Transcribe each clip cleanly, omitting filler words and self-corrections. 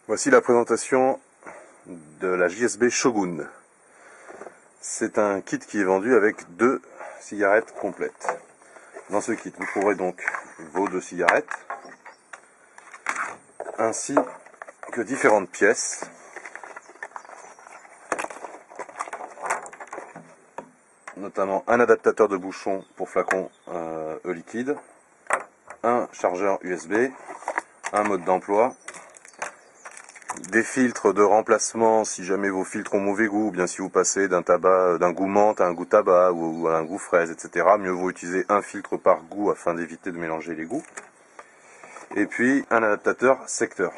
Voici la présentation de la JSB Shogun. C'est un kit qui est vendu avec 2 cigarettes complètes. Dans ce kit, vous trouverez donc vos 2 cigarettes, ainsi que différentes pièces, notamment un adaptateur de bouchon pour flacon E-liquide, un chargeur USB, un mode d'emploi, des filtres de remplacement si jamais vos filtres ont mauvais goût, ou bien si vous passez d'un goût menthe à un goût tabac ou à un goût fraise, etc. Mieux vaut utiliser un filtre par goût afin d'éviter de mélanger les goûts. Et puis un adaptateur secteur.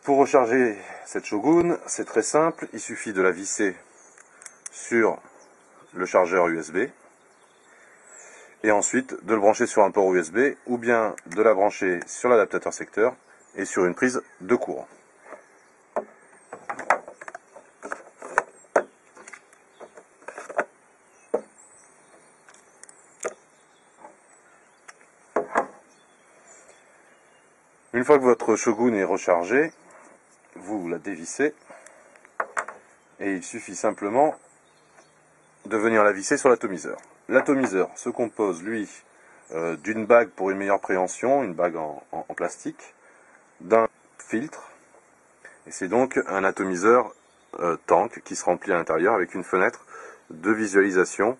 Pour recharger cette Shogun, c'est très simple, il suffit de la visser sur le chargeur USB et ensuite de le brancher sur un port USB ou bien de la brancher sur l'adaptateur secteur et sur une prise de courant. Une fois que votre Shogun est rechargée, vous la dévissez et il suffit simplement de venir la visser sur l'atomiseur. L'atomiseur se compose, lui, d'une bague pour une meilleure préhension, une bague en plastique, d'un filtre, et c'est donc un atomiseur tank qui se remplit à l'intérieur avec une fenêtre de visualisation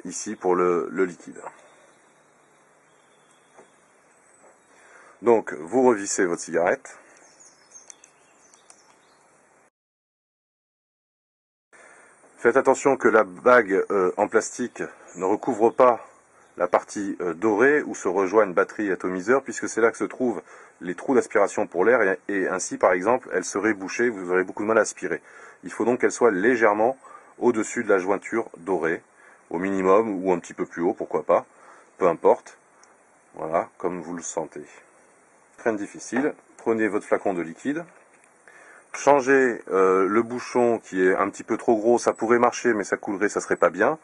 ici pour le liquide. Donc vous revissez votre cigarette, faites attention que la bague en plastique ne recouvre pas la partie dorée où se rejoint une batterie atomiseur, puisque c'est là que se trouvent les trous d'aspiration pour l'air, et ainsi par exemple elle serait bouchée, vous aurez beaucoup de mal à aspirer. Il faut donc qu'elle soit légèrement au-dessus de la jointure dorée, au minimum, ou un petit peu plus haut, pourquoi pas, peu importe, voilà, comme vous le sentez. Rien de difficile, prenez votre flacon de liquide, changez le bouchon qui est un petit peu trop gros, ça pourrait marcher mais ça coulerait, ça serait pas bien,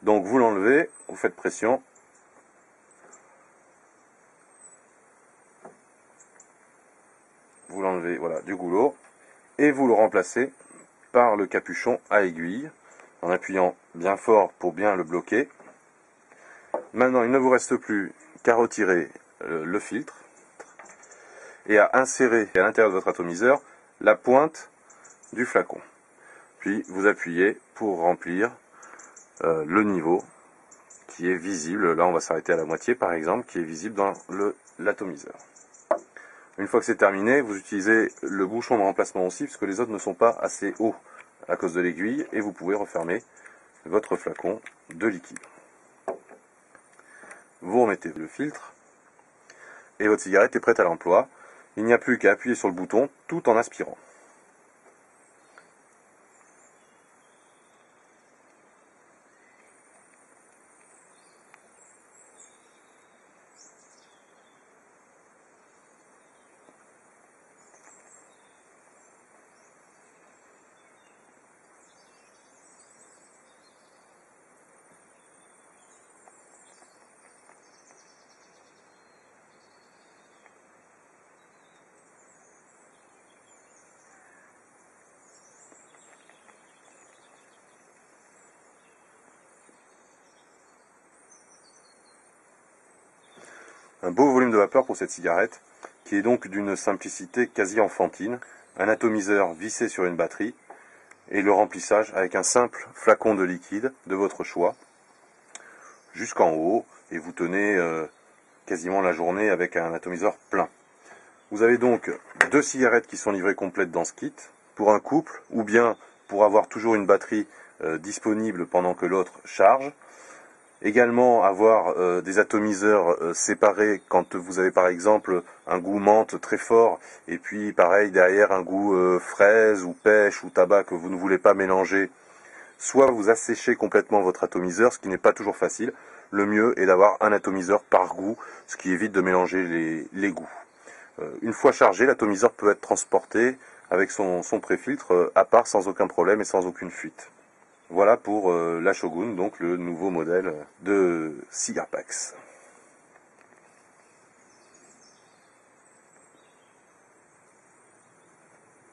donc vous l'enlevez, vous faites pression, vous l'enlevez voilà, du goulot, et vous le remplacez par le capuchon à aiguille, en appuyant bien fort pour bien le bloquer. Maintenant, il ne vous reste plus qu'à retirer le filtre, et à insérer à l'intérieur de votre atomiseur la pointe du flacon. Puis vous appuyez pour remplir le niveau qui est visible. Là, on va s'arrêter à la moitié, par exemple, qui est visible dans l'atomiseur. Une fois que c'est terminé, vous utilisez le bouchon de remplacement aussi, puisque les autres ne sont pas assez hauts à cause de l'aiguille, et vous pouvez refermer votre flacon de liquide. Vous remettez le filtre, et votre cigarette est prête à l'emploi. Il n'y a plus qu'à appuyer sur le bouton tout en aspirant. Un beau volume de vapeur pour cette cigarette, qui est donc d'une simplicité quasi enfantine, un atomiseur vissé sur une batterie, et le remplissage avec un simple flacon de liquide de votre choix, jusqu'en haut, et vous tenez quasiment la journée avec un atomiseur plein. Vous avez donc 2 cigarettes qui sont livrées complètes dans ce kit, pour un couple, ou bien pour avoir toujours une batterie disponible pendant que l'autre charge. Également avoir des atomiseurs séparés quand vous avez par exemple un goût menthe très fort et puis pareil derrière un goût fraise ou pêche ou tabac que vous ne voulez pas mélanger. Soit vous asséchez complètement votre atomiseur, ce qui n'est pas toujours facile. Le mieux est d'avoir un atomiseur par goût, ce qui évite de mélanger les goûts. Une fois chargé, l'atomiseur peut être transporté avec son pré-filtre à part sans aucun problème et sans aucune fuite. Voilà pour la Shogun, donc le nouveau modèle de Cigarpax.